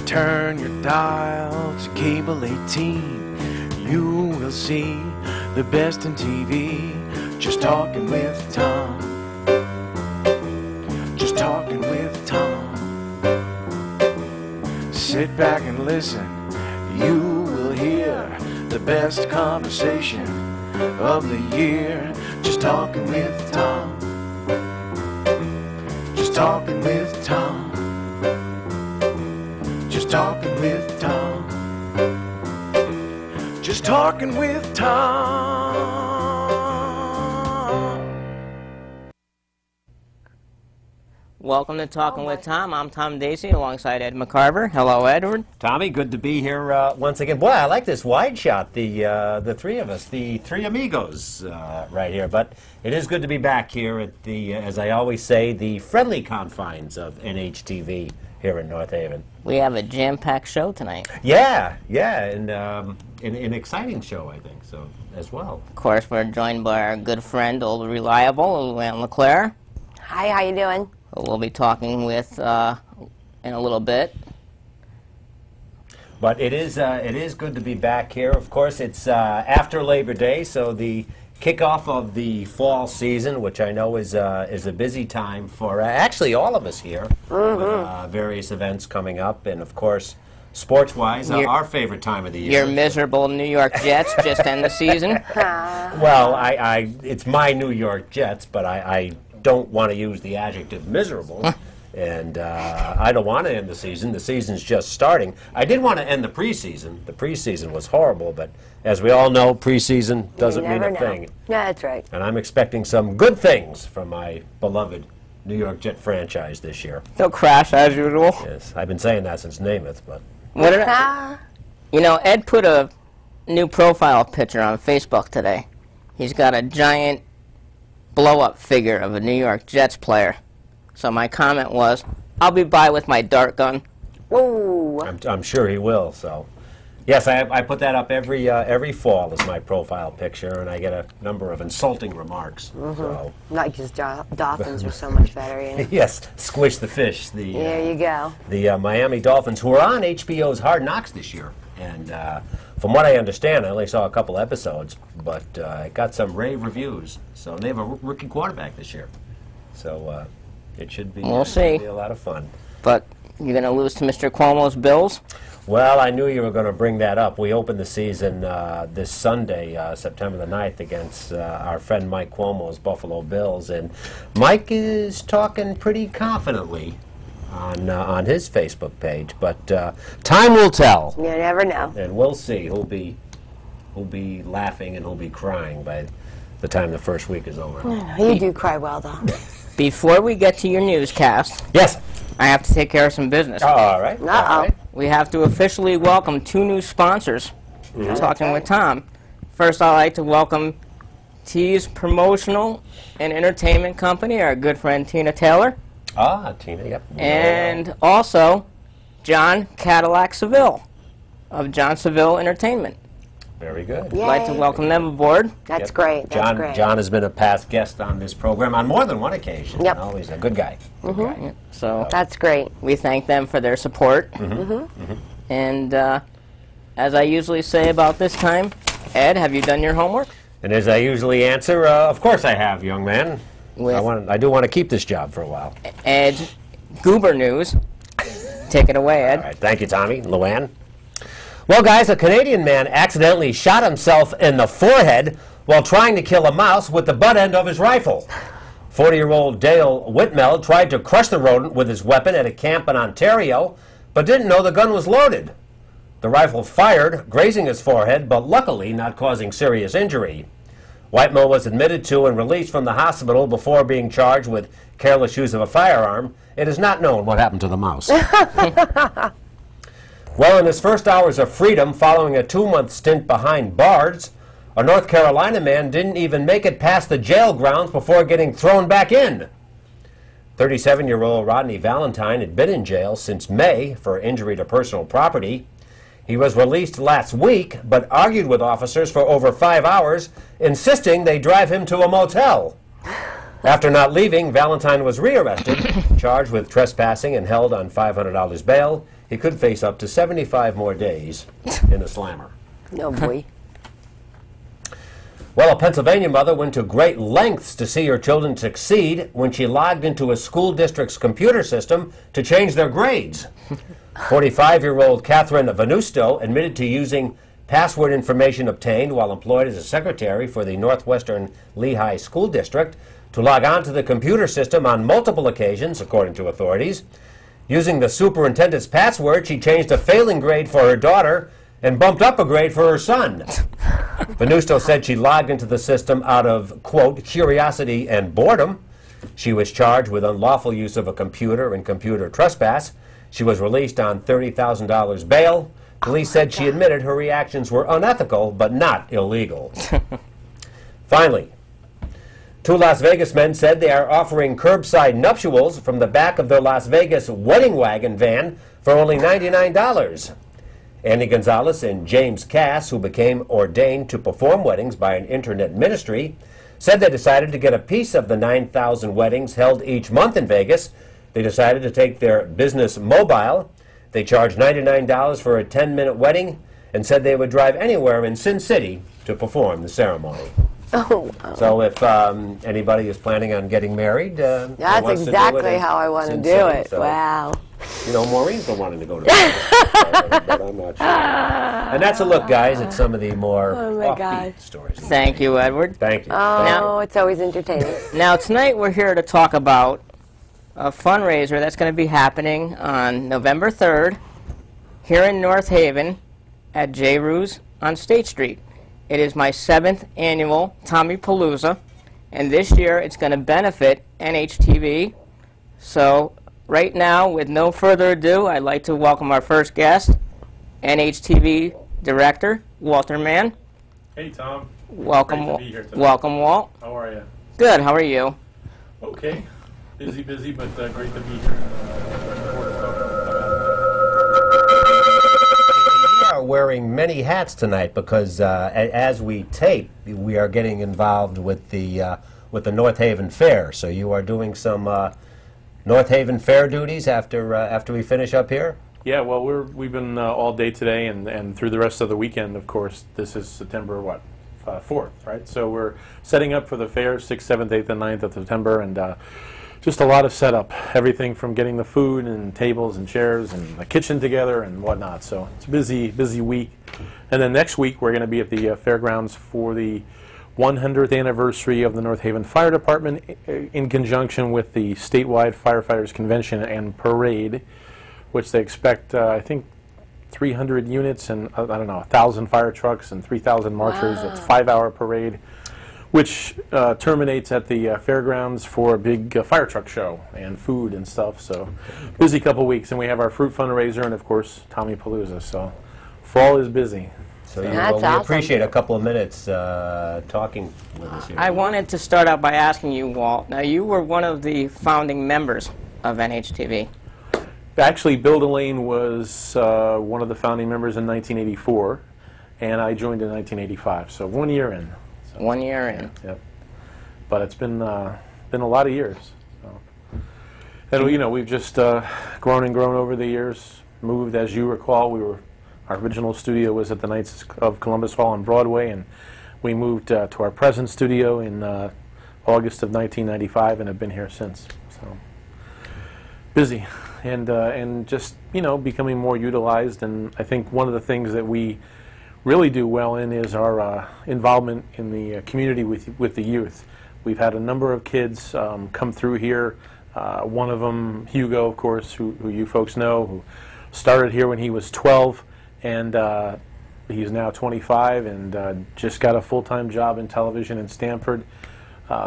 Turn your dial to cable 18. You will see the best in TV. Just talking with Tom. Just talking with Tom. Sit back and listen. You will hear the best conversation of the year. Just talking with Tom. Just talking with Tom. Just talking with Tom. Just talking with Tom. Welcome to Talking with Tom. I'm Tom Dacey alongside Ed McCarver. Hello, Edward. Tommy, good to be here once again. Boy, I like this wide shot, the three of us, the three amigos right here. But it is good to be back here at the, as I always say, the friendly confines of NHTV here in North Haven. We have a jam-packed show tonight. Yeah, and an exciting show, I think, so as well. Of course, we're joined by our good friend, old reliable, Luann LeClaire. Hi, how you doing? Who we'll be talking with in a little bit. But it is good to be back here. Of course, it's after Labor Day, so the kickoff of the fall season, which I know is a busy time for actually all of us here, with various events coming up, and of course, sports-wise, our favorite time of the year. Your miserable New York Jets just end the season. Well, it's my New York Jets, but I don't want to use the adjective miserable, and I don't want to end the season. The season's just starting. I did want to end the preseason. The preseason was horrible, but as we all know, preseason doesn't mean a thing. Yeah, that's right. And I'm expecting some good things from my beloved New York Jet franchise this year. They'll crash as usual. Yes, I've been saying that since Namath, but... You know, Ed put a new profile picture on Facebook today. He's got a giant blow-up figure of a New York Jets player. So my comment was, I'll be by with my dart gun. Whoa. I'm sure he will, so... Yes, I put that up every fall as my profile picture, and I get a number of insulting remarks. So. Like his Dolphins are so much better, you know? Yes, Squish the Fish. There you go. The Miami Dolphins, who are on HBO's Hard Knocks this year. And from what I understand, I only saw a couple episodes, but it got some rave reviews. So they have a rookie quarterback this year. So it should be, we'll see. Be a lot of fun. But you're going to lose to Mr. Cuomo's Bills? Well, I knew you were going to bring that up. We opened the season this Sunday, September the 9th, against our friend Mike Cuomo's Buffalo Bills. And Mike is talking pretty confidently on his Facebook page. But time will tell. You never know. And we'll see. Who'll be laughing and who'll be crying by the time the first week is over. You do cry well, though. Before we get to your newscast, yes, I have to take care of some business. All right. Uh-oh. All right. We have to officially welcome two new sponsors. Talking with Tom. First, I'd like to welcome T's Promotional and Entertainment Company, our good friend Tina Taylor. Ah, Tina, yep. And also, John Cadillac Seville of John Seville Entertainment. Very good. Yay. I'd like to welcome them aboard. That's great. That's great. John has been a past guest on this program on more than one occasion. Yep. You know, he's a good guy. Good guy. So that's great. we thank them for their support. And as I usually say about this time, Ed, have you done your homework? And as I usually answer, of course I have, young man. I do want to keep this job for a while. Ed's Goober News. Take it away, Ed. All right. Thank you, Tommy. Luann. Well, guys, a Canadian man accidentally shot himself in the forehead while trying to kill a mouse with the butt end of his rifle. 40-year-old Dale Whitmell tried to crush the rodent with his weapon at a camp in Ontario, but didn't know the gun was loaded. The rifle fired, grazing his forehead, but luckily not causing serious injury. Whitmell was admitted to and released from the hospital before being charged with careless use of a firearm. It is not known what happened to the mouse. Well, in his first hours of freedom following a 2-month stint behind bars, a North Carolina man didn't even make it past the jail grounds before getting thrown back in. 37-year-old Rodney Valentine had been in jail since May for injury to personal property. He was released last week, but argued with officers for over 5 hours, insisting they drive him to a motel. After not leaving, Valentine was rearrested, charged with trespassing and held on $500 bail. He could face up to 75 more days in a slammer. No boy. Well, a Pennsylvania mother went to great lengths to see her children succeed when she logged into a school district's computer system to change their grades. 45-year-old Catherine Venusto admitted to using password information obtained while employed as a secretary for the Northwestern Lehigh School District to log on to the computer system on multiple occasions, according to authorities. Using the superintendent's password, she changed a failing grade for her daughter and bumped up a grade for her son. Venusto said she logged into the system out of, quote, curiosity and boredom. She was charged with unlawful use of a computer and computer trespass. She was released on $30,000 bail. Police said she admitted her reactions were unethical but not illegal. Finally, 2 Las Vegas men said they are offering curbside nuptials from the back of their Las Vegas wedding wagon van for only $99. Andy Gonzalez and James Cass, who became ordained to perform weddings by an internet ministry, said they decided to get a piece of the 9,000 weddings held each month in Vegas. They decided to take their business mobile. They charged $99 for a 10-minute wedding and said they would drive anywhere in Sin City to perform the ceremony. Oh, wow. So if anybody is planning on getting married, that's exactly how I want to do it. So, wow. You know, Maureen's been wanting to go to weddings, but I'm not sure. And that's a look, guys, at some of the more offbeat stories. Thank you, Edward. Thank you. Oh, it's always entertaining. Now, tonight we're here to talk about a fundraiser that's going to be happening on November 3rd here in North Haven at J. Ruse on State Street. It is my 7th annual TOMMYPALOOZA, and this year it's going to benefit NHTV. So right now, with no further ado, I'd like to welcome our first guest, NHTV Director, Walter Mann. Hey, Tom. Welcome, Great to be here tonight. Welcome, Walt. How are you? Good, how are you? Okay. Busy, but great to be here. We are wearing many hats tonight because as we tape, we are getting involved with the North Haven Fair. So you are doing some North Haven Fair duties after we finish up here? Yeah, well, we've been all day today and through the rest of the weekend, of course. This is September, 4th, right? So we're setting up for the fair, 6th, 7th, 8th, and 9th of September, and just a lot of setup. Everything from getting the food and tables and chairs and the kitchen together and whatnot. So it's a busy week. And then next week, we're going to be at the fairgrounds for the 100th anniversary of the North Haven Fire Department in conjunction with the statewide firefighters convention and parade, which they expect, I think, 300 units and, 1,000 fire trucks and 3,000 marchers. Wow. It's a 5-hour parade, which terminates at the fairgrounds for a big fire truck show and food and stuff. So busy couple weeks. And we have our fruit fundraiser and, of course, TOMMYPALOOZA. So fall is busy. So we appreciate a couple of minutes talking with us here. I wanted to start out by asking you, Walt. Now, you were one of the founding members of NHTV. Actually, Bill Delane was one of the founding members in 1984, and I joined in 1985. So 1 year in. So, 1 year in. Yep. But it's been a lot of years. So. And we've just grown and grown over the years. Moved, as you recall, our original studio was at the Knights of Columbus Hall on Broadway, and we moved to our present studio in August of 1995, and have been here since. So busy, and just becoming more utilized. And I think one of the things that we really do well in is our involvement in the community with the youth. We've had a number of kids come through here. One of them, Hugo, of course, who you folks know, who started here when he was 12. And he's now 25 and just got a full-time job in television in Stamford.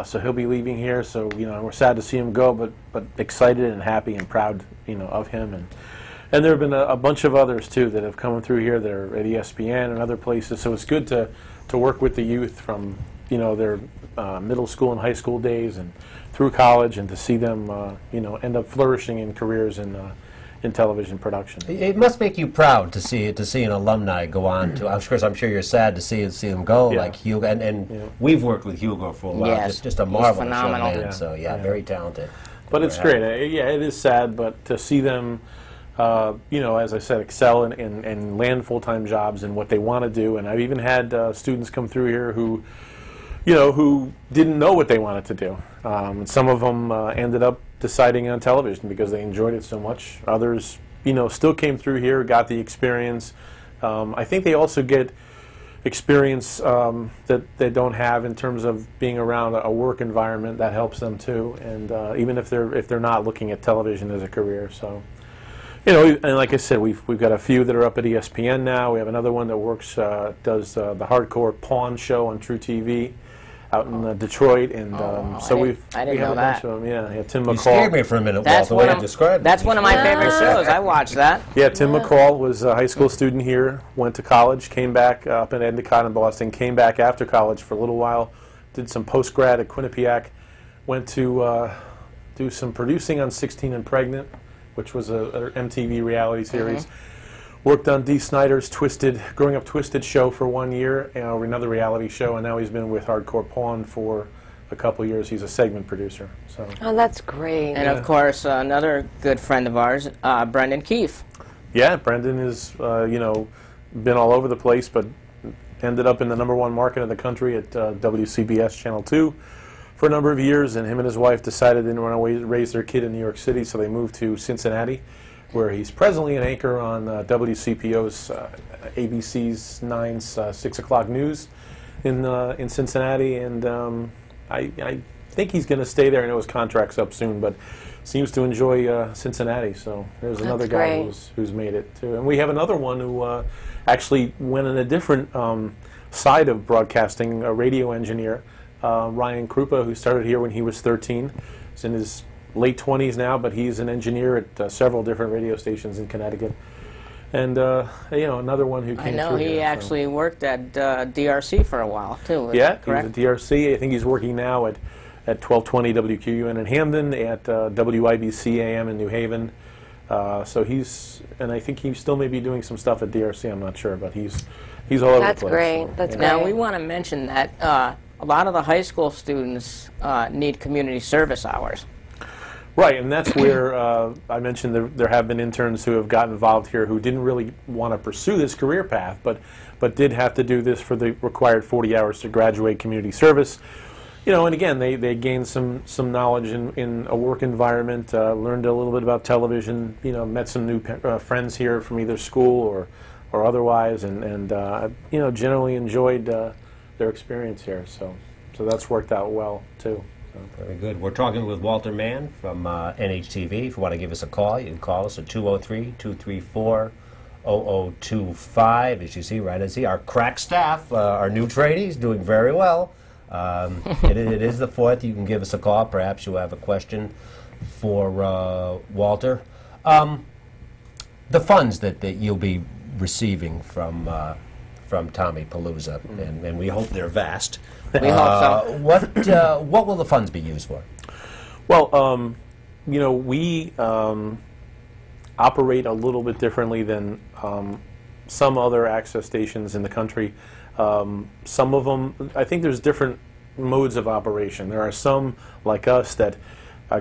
So he'll be leaving here. So we're sad to see him go, but excited and happy and proud of him. And there have been a bunch of others too that have come through here that are at ESPN and other places. So it's good to work with the youth from their middle school and high school days and through college, and to see them end up flourishing in careers in in television production. It must make you proud to see an alumni go on to. Of course, I'm sure you're sad to see them go. Yeah. Like Hugo, and we've worked with Hugo for a while. Yes, just a he's marvelous phenomenal. young man. So very talented. But it's great. Yeah, it is sad, but to see them, you know, as I said, excel and land full-time jobs in what they want to do. And I've even had students come through here who, you know, who didn't know what they wanted to do. Some of them ended up deciding on television because they enjoyed it so much. Others, you know, still came through here, got the experience. I think they also get experience that they don't have in terms of being around a work environment that helps them too. And even if they're not looking at television as a career, so. You know, and like I said, we've got a few that are up at ESPN now. We have another one that works, does the hardcore pawn show on True TV out in Detroit, and so I didn't we have know a bunch of them. Yeah, Tim McCall. You scared me for a minute, That's Walt, the way one you of, described it. that's one of my favorite shows. I watched that. Yeah, Tim McCall was a high school student here, went to college, came back up in Endicott in Boston, came back after college for a little while, did some post-grad at Quinnipiac, went to do some producing on 16 and Pregnant, which was a MTV reality series. Worked on Dee Snider's Growing Up Twisted show for 1 year, and another reality show, and now he's been with Hardcore Pawn for a couple of years. He's a segment producer. So. Oh, that's great. And of course, another good friend of ours, Brendan Keefe. Yeah, Brendan is, you know, been all over the place, but ended up in the #1 market in the country at WCBS Channel 2 for a number of years, and him and his wife decided they didn't want to raise their kid in New York City, so they moved to Cincinnati, where he's presently an anchor on WCPO's ABC's 9's 6 o'clock news in Cincinnati, and I think he's going to stay there. I know his contract's up soon, but seems to enjoy Cincinnati, so there's another guy who's made it too. And we have another one who actually went in a different side of broadcasting, a radio engineer, Ryan Krupa, who started here when he was 13. He's in his late 20s now, but he's an engineer at several different radio stations in Connecticut. And you know, another one who came through. I know he actually worked at DRC for a while too. Yeah, correct? he was at DRC. I think he's working now at 1220 WQUN in Hamden, at WIBC AM in New Haven. So and I think he still may be doing some stuff at DRC. I'm not sure, but he's all over the place. That's great. So, That's yeah. great. Now we want to mention that a lot of the high school students need community service hours. Right, and that's where I mentioned there have been interns who have gotten involved here who didn't really want to pursue this career path, but did have to do this for the required 40 hours to graduate community service. You know, and again, they gained some knowledge in a work environment, learned a little bit about television, you know, met some new friends here from either school or otherwise, and you know, generally enjoyed their experience here. So that's worked out well too. Very good. We're talking with Walter Mann from NHTV. If you want to give us a call, you can call us at 203-234-0025. As you see, right as our crack staff, our new trainees, doing very well. It is the 4th. You can give us a call. Perhaps you have a question for Walter. The funds that you'll be receiving from TOMMYPALOOZA, and we hope they're vast. We hope so. What will the funds be used for? Well, you know, we operate a little bit differently than some other access stations in the country. Some of them, I think there's different modes of operation. There are some like us that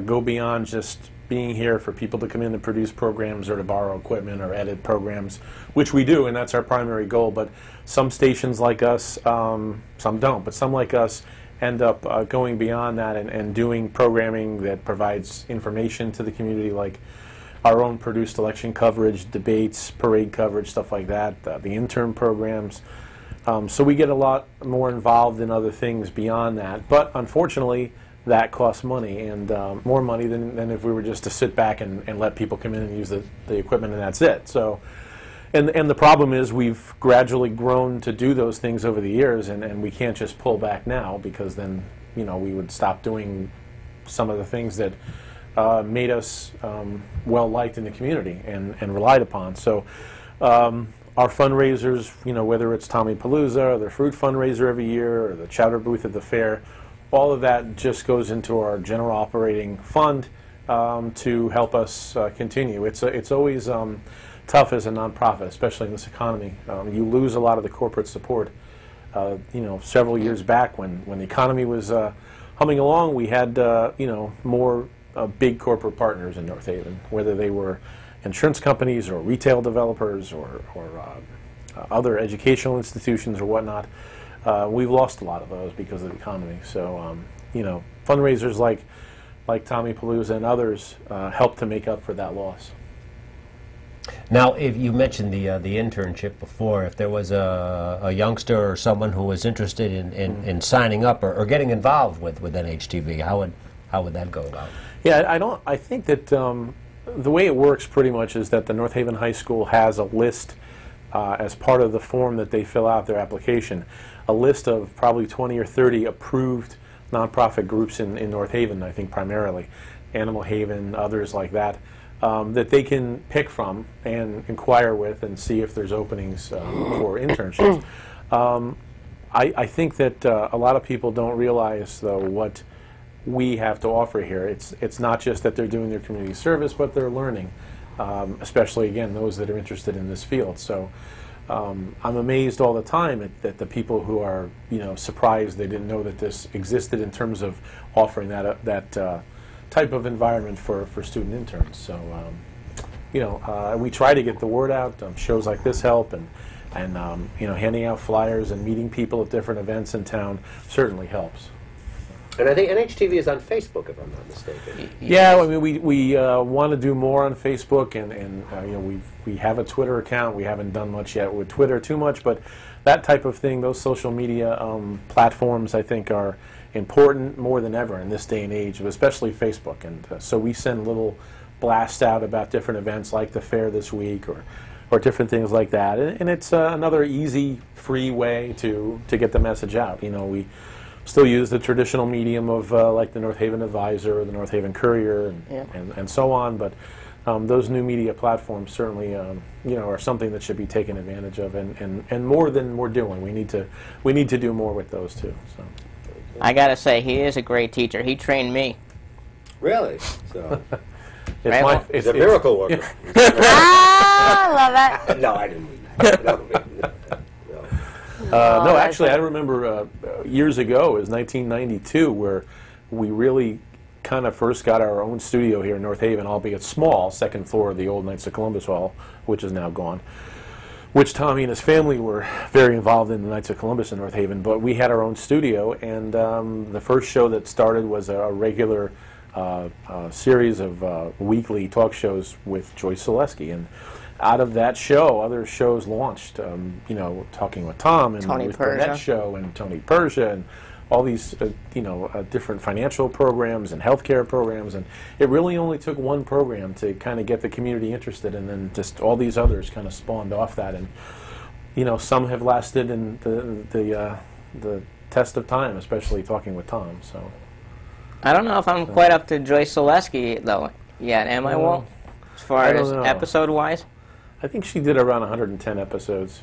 go beyond just being here for people to come in and produce programs or to borrow equipment or edit programs, which we do, and that's our primary goal. But some stations like us, some don't, but some like us end up going beyond that and doing programming that provides information to the community, like our own produced election coverage, debates, parade coverage, stuff like that, the intern programs. So we get a lot more involved in other things beyond that. But unfortunately, that costs money, and more money than if we were just to sit back and let people come in and use the equipment and that's it. So, and the problem is we've gradually grown to do those things over the years, and we can't just pull back now, because then, you know, we would stop doing some of the things that made us well liked in the community and relied upon. So our fundraisers, you know, whether it's TOMMYPALOOZA or the fruit fundraiser every year or the chowder booth at the fair, all of that just goes into our general operating fund, to help us continue. It's always tough as a nonprofit, especially in this economy. You lose a lot of the corporate support. Several years back when the economy was humming along, we had more big corporate partners in North Haven, whether they were insurance companies or retail developers or other educational institutions or whatnot. We've lost a lot of those because of the economy. So, fundraisers like TOMMYPALOOZA and others help to make up for that loss. Now, if you mentioned the internship before, if there was a youngster or someone who was interested in signing up or getting involved with NHTV, how would that go about? Yeah, I think that the way it works pretty much is that the North Haven High School has a list as part of the form that they fill out their application, a list of probably 20 or 30 approved nonprofit groups in North Haven, I think primarily, Animal Haven, others like that, that they can pick from and inquire with and see if there's openings for internships. I think that a lot of people don't realize, though, what we have to offer here. It's not just that they're doing their community service, but they're learning, especially, again, those that are interested in this field. So I'm amazed all the time at the people who are, surprised they didn't know that this existed in terms of offering that type of environment for student interns. So, we try to get the word out. Shows like this help, and handing out flyers and meeting people at different events in town certainly helps. And I think NHTV is on Facebook, if I'm not mistaken. Yeah, I mean, we want to do more on Facebook, and we have a Twitter account. We haven't done much yet with Twitter too much, but that type of thing, those social media platforms, I think, are important more than ever in this day and age, especially Facebook. And so we send little blasts out about different events like the fair this week or different things like that. And it's another easy, free way to get the message out. We still use the traditional medium of like the North Haven Advisor or the North Haven Courier and so on, but those new media platforms certainly are something that should be taken advantage of, and more than we're doing. We need to do more with those too. So. I gotta say, he is a great teacher. He trained me. Really? So It's a miracle worker. I love that. No, I didn't mean that. No, actually, I remember years ago, it was 1992, where we really kind of first got our own studio here in North Haven, albeit small, second floor of the old Knights of Columbus Hall, which is now gone, which Tommy and his family were very involved in the Knights of Columbus in North Haven. But we had our own studio, and the first show that started was a regular series of weekly talk shows with Joyce Zaleski, and out of that show, other shows launched. Talking with Tom and Tony Ruth Persia. Burnett's show and Tony Persia and all these different financial programs and healthcare programs, and it really only took one program to kind of get the community interested, and then just all these others kind of spawned off that, and some have lasted in the test of time, especially talking with Tom. So. I don't know if I'm quite up to Joyce Zaleski, though, yet, am I, Walt? As far as episode-wise? I think she did around 110 episodes.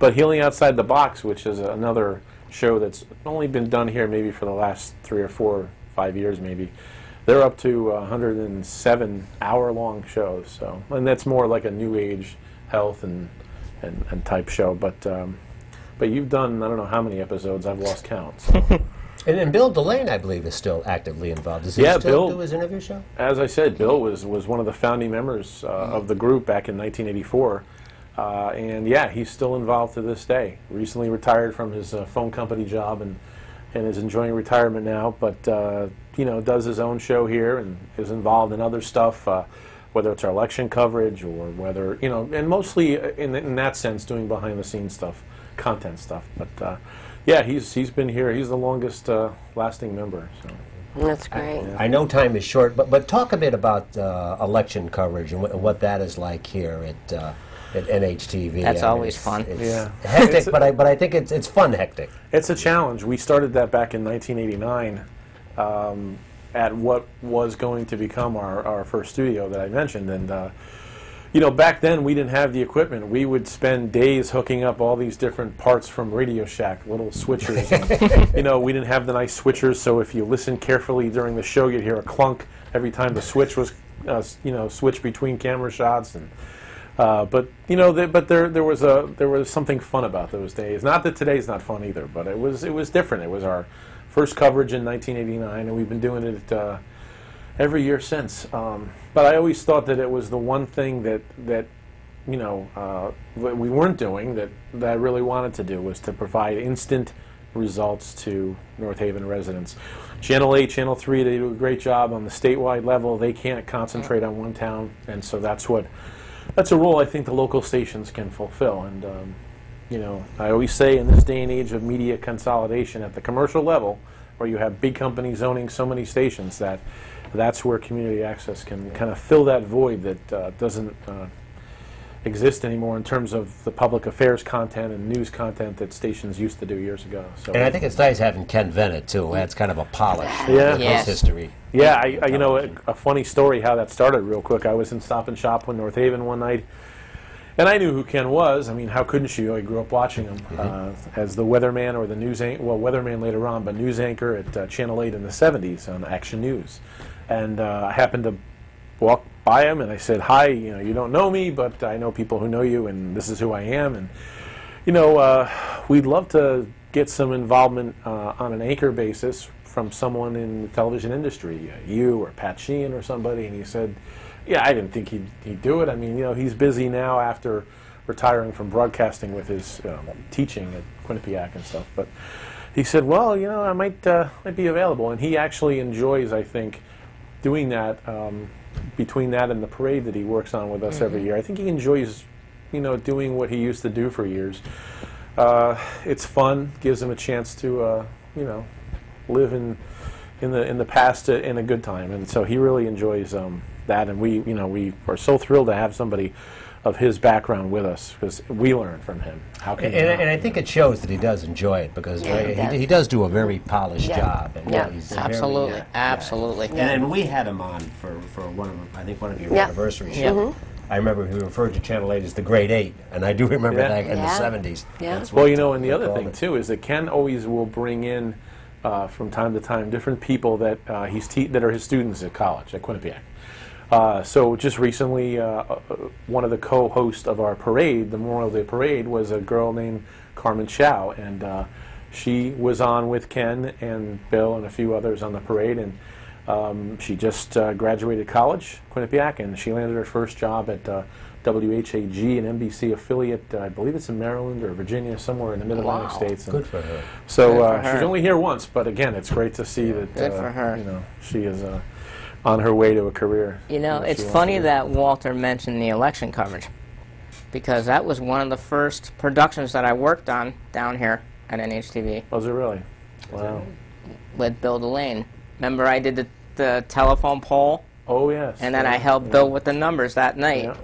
But Healing Outside the Box, which is another show that's only been done here maybe for the last 3 or 4 or 5 years maybe, they're up to 107 hour-long shows. So, and that's more like a new age health and type show. But you've done, I don't know how many episodes, I've lost count. So. And Bill Delane, I believe, is still actively involved. Does he still do his interview show? As I said, Bill was one of the founding members of the group back in 1984. And yeah, he's still involved to this day. Recently retired from his phone company job and is enjoying retirement now, but does his own show here and is involved in other stuff, whether it's our election coverage or whether, and mostly in that sense doing behind-the-scenes stuff, content stuff. But yeah, he's been here. He's the longest lasting member. So. That's great. I know time is short, but talk a bit about election coverage and what that is like here at NHTV. That's always fun. It's hectic, but I think it's fun hectic. It's a challenge. We started that back in 1989 at what was going to become our first studio that I mentioned, and back then we didn't have the equipment. We would spend days hooking up all these different parts from Radio Shack, little switchers. And, we didn't have the nice switchers, so if you listen carefully during the show, you'd hear a clunk, every time the switch was, switch between camera shots, and but there was something fun about those days. Not that today's not fun either, but it was different. It was our first coverage in 1989, and we've been doing it every year since. But I always thought that it was the one thing that we weren't doing that I really wanted to do, was to provide instant results to North Haven residents. Channel 8, Channel 3, they do a great job on the statewide level. They can't concentrate on one town, and so that's a role I think the local stations can fulfill. And I always say, in this day and age of media consolidation at the commercial level, where you have big companies owning so many stations, that's where community access can kind of fill that void that doesn't exist anymore in terms of the public affairs content and news content that stations used to do years ago. So, and I think it's nice having Ken Vennett too, who adds kind of a polish Yeah. to Yes. his history. Yeah, a funny story how that started real quick. I was in Stop and Shop in North Haven one night, and I knew who Ken was. I mean, how couldn't you? I grew up watching him as the weatherman, or the news anchor, weatherman later on, but news anchor at Channel 8 in the 70s on Action News. And I happened to walk by him, and I said, "Hi, you don't know me, but I know people who know you, and this is who I am." And we'd love to get some involvement on an anchor basis from someone in the television industry, you or Pat Sheehan or somebody. And he said, "Yeah, I didn't think he'd do it. I mean, he's busy now after retiring from broadcasting with his teaching at Quinnipiac and stuff." But he said, "Well, I might be available." And he actually enjoys, I think, doing that. Between that and the parade that he works on with us every year, I think he enjoys, doing what he used to do for years. It's fun, gives him a chance to, live in the past in a good time, and so he really enjoys that. And we are so thrilled to have somebody of his background with us, because we learn from him. How can and I think it shows that he does enjoy it, because he does do a very polished job. And he's Absolutely, very, absolutely. And we had him on for one of your anniversary shows. I remember he referred to Channel 8 as the Great 8, and I do remember that in the 70s. Yeah. Well, and the other thing too is that Ken always will bring in from time to time different people that that are his students at college at Quinnipiac. So just recently, one of the co-hosts of our parade, the Memorial Day Parade, was a girl named Carmen Chow, and she was on with Ken and Bill and a few others on the parade, and she just graduated college, Quinnipiac, and she landed her first job at WHAG, an NBC affiliate. I believe it's in Maryland or Virginia, somewhere in the Mid-Atlantic states. Good for her. So she's only here once, but again, it's great to see that Good for her. She is on her way to a career. It's funny that Walter mentioned the election coverage, because that was one of the first productions that I worked on down here at NHTV. Was it really? Wow. With Bill Delane. Remember, I did the telephone poll? Oh, yes. And then I helped Bill with the numbers that night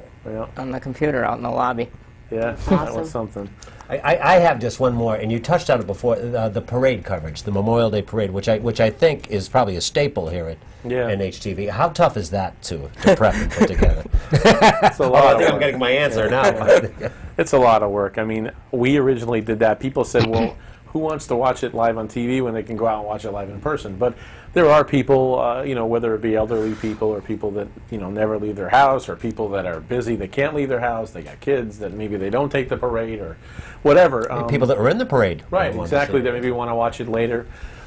on the computer out in the lobby. Yeah, that was something. I have just one more, and you touched on it before, the parade coverage, the Memorial Day Parade, which I think is probably a staple here at NHTV. How tough is that to prep and put together? It's a lot I think I'm getting my answer now. It's a lot of work. I mean, we originally did that. People said, well, who wants to watch it live on TV when they can go out and watch it live in person? But there are people, whether it be elderly people or people that, never leave their house, or people that are busy, they can't leave their house, they got kids that maybe they don't take the parade or whatever. People that were in the parade. Right, exactly, that maybe want to watch it later.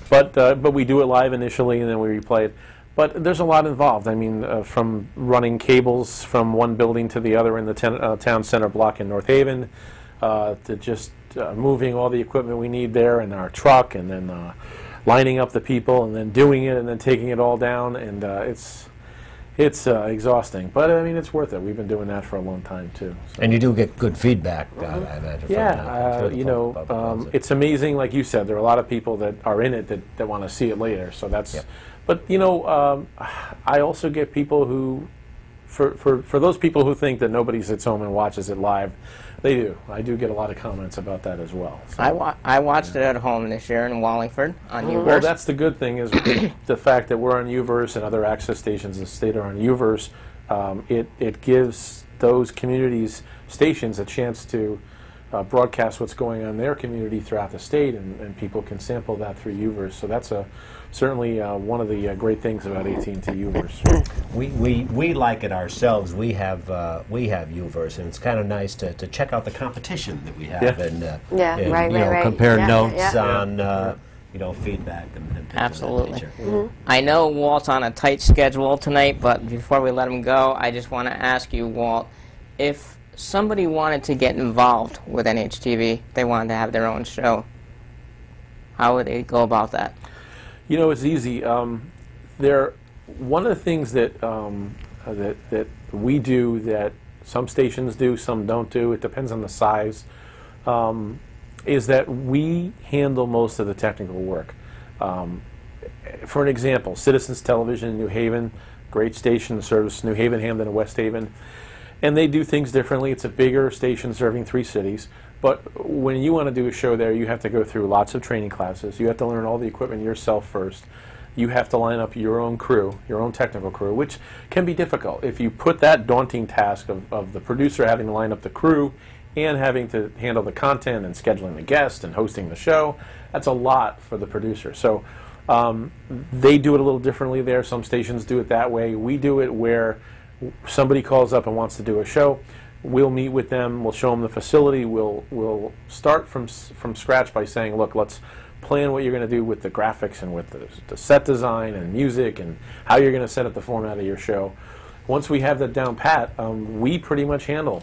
But we do it live initially, and then we replay it. But there's a lot involved. I mean, from running cables from one building to the other in the town center block in North Haven, to just moving all the equipment we need there in our truck, and then lining up the people, and then doing it, and then taking it all down, and it's exhausting. But I mean, it's worth it. We've been doing that for a long time too. So. And you do get good feedback, I imagine. It's amazing. Like you said, there are a lot of people that are in it that want to see it later. So that's. Yep. But I also get people who, for those people who think that nobody sits home and watches it live, they do. I do get a lot of comments about that as well. So, I watched it at home this year in Wallingford on Uverse. Well, that's the good thing, is the fact that we're on Uverse and other access stations in the state are on Uverse. It gives those communities, stations, a chance to broadcast what's going on in their community throughout the state, and people can sample that through UVerse. So that's certainly one of the great things about AT&T UVerse. We like it ourselves. We have UVerse, and it's kind of nice to check out the competition that we have, and compare notes on feedback and things Absolutely. of that nature. I know Walt's on a tight schedule tonight, but before we let him go, I just want to ask you, Walt, if somebody wanted to get involved with NHTV, they wanted to have their own show, how would they go about that? It's easy. One of the things that that we do that some stations do, some don't do, it depends on the size, is that we handle most of the technical work. For an example, Citizens Television in New Haven, great station, serves New Haven, Hamden, and West Haven, and they do things differently. It's a bigger station serving 3 cities, but when you want to do a show there, you have to go through lots of training classes. You have to learn all the equipment yourself first. You have to line up your own crew, your own technical crew, which can be difficult. If you put that daunting task of the producer having to line up the crew and having to handle the content and scheduling the guest and hosting the show, that's a lot for the producer. So they do it a little differently there. Some stations do it that way. We do it where somebody calls up and wants to do a show. We'll meet with them. We'll show them the facility. We'll start from scratch by saying, look, let's plan what you're going to do with the graphics and with the set design and music and how you're going to set up the format of your show. Once we have that down pat, we pretty much handle,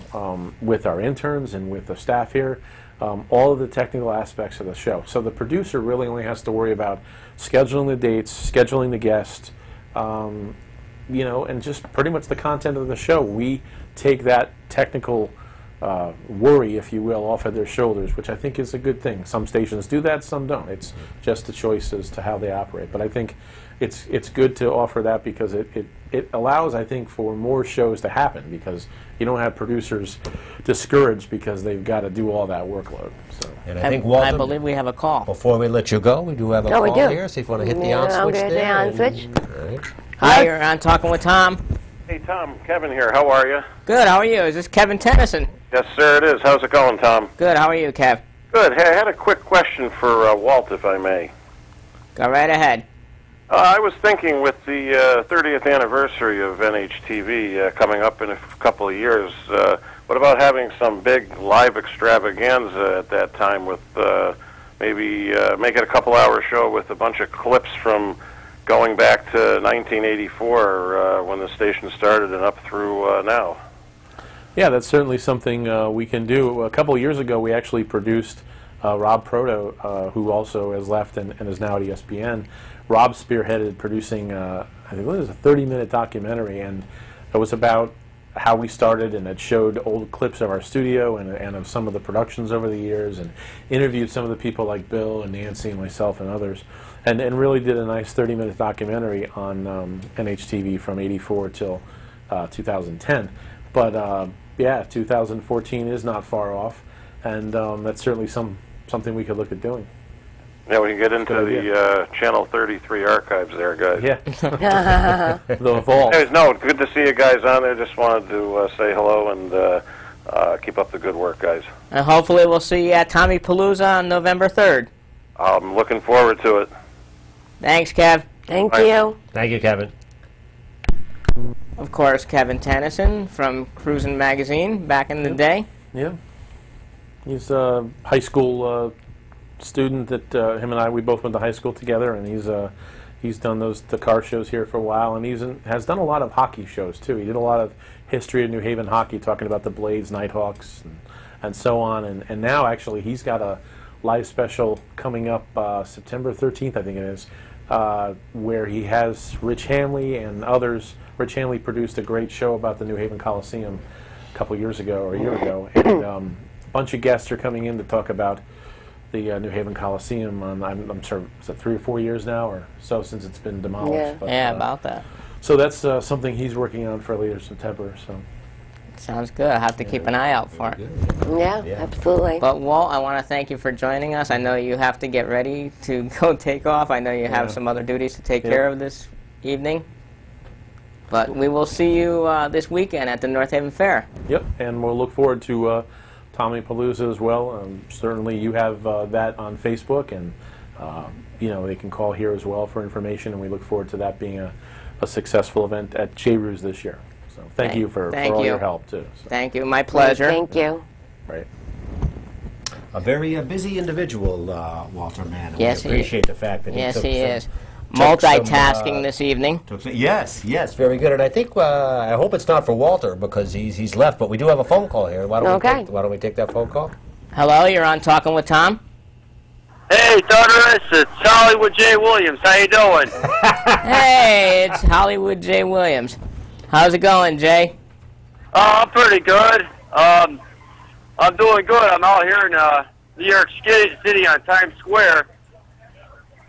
with our interns and with the staff here, all of the technical aspects of the show. So the producer really only has to worry about scheduling the dates, scheduling the guests, and just pretty much the content of the show. We take that technical worry, if you will, off of their shoulders, which I think is a good thing. Some stations do that, some don't. It's just a choice as to how they operate. But I think it's good to offer that because it allows, I think, for more shows to happen because you don't have producers discouraged because they've got to do all that workload. So. And I think, Walter, I believe we have a call. Before we let you go, we do have a call here. See if you want to hit the on switch there. I'm going to hit the on switch. All right. Hi, you're on Talking with Tom. Hey, Tom. Kevin here. How are you? Good, how are you? Is this Kevin Tennyson? Yes, sir, it is. How's it going, Tom? Good, how are you, Kev? Good. Hey, I had a quick question for Walt, if I may. Go right ahead. I was thinking with the 30th anniversary of NHTV coming up in a couple of years, what about having some big live extravaganza at that time with maybe make it a couple-hour show with a bunch of clips from going back to 1984 when the station started and up through now? Yeah, that's certainly something we can do. A couple of years ago, we actually produced Rob Proto, who also has left and is now at ESPN. Rob spearheaded producing, I think it was a 30-minute documentary, and it was about how we started, and it showed old clips of our studio and of some of the productions over the years, and interviewed some of the people like Bill and Nancy and myself and others, and really did a nice 30-minute documentary on NHTV from '84 till 2010. But yeah, 2014 is not far off, and that's certainly something we could look at doing. Yeah, we can get into the Channel 33 archives there, guys. Yeah. The vault. Anyways, no, good to see you guys on there. Just wanted to say hello and keep up the good work, guys. And hopefully we'll see you at TOMMYPALOOZA on November 3rd. I'm looking forward to it. Thanks, Kev. Thank you. Thank you, Kevin. Of course, Kevin Tennyson from Cruisin' Magazine back in the day. Yeah. He's a high school student that him and we both went to high school together, and he's done the car shows here for a while, and has done a lot of hockey shows too. He did a lot of history of New Haven hockey, talking about the Blades, Nighthawks, and so on. And now actually he's got a live special coming up September 13th, I think it is, where he has Rich Hanley and others. Rich Hanley produced a great show about the New Haven Coliseum a couple years ago or a year ago, and a bunch of guests are coming in to talk about the New Haven Coliseum. I'm sure, is it 3 or 4 years now or so since it's been demolished? Yeah, but, about that. So that's something he's working on for later September. So sounds good. I'll have to keep an eye out for it. Yeah, absolutely. But Walt, I want to thank you for joining us. I know you have to get ready to go take off. I know you have some other duties to take care of this evening. But we will see you this weekend at the North Haven Fair. Yep, and we'll look forward to TOMMYPALOOZA as well. Certainly you have that on Facebook, and they can call here as well for information, and we look forward to that being a successful event at J-Ruse this year. So thank you for all your help, too. So. Thank you. My pleasure. Thank you. Right. A very busy individual, Walter Mann. Yes, we appreciate the fact that he yes, took he is. Multitasking this evening. Yes, very good. And I think I hope it's not for Walter because he's left, but we do have a phone call here. Why don't we take that phone call? Hello, you're on Talking with Tom. Hey, Thunderous, it's Hollywood J. Williams. How you doing? Hey, it's Hollywood J. Williams. How's it going, Jay? I'm pretty good. I'm doing good. I'm out here in New York City on Times Square.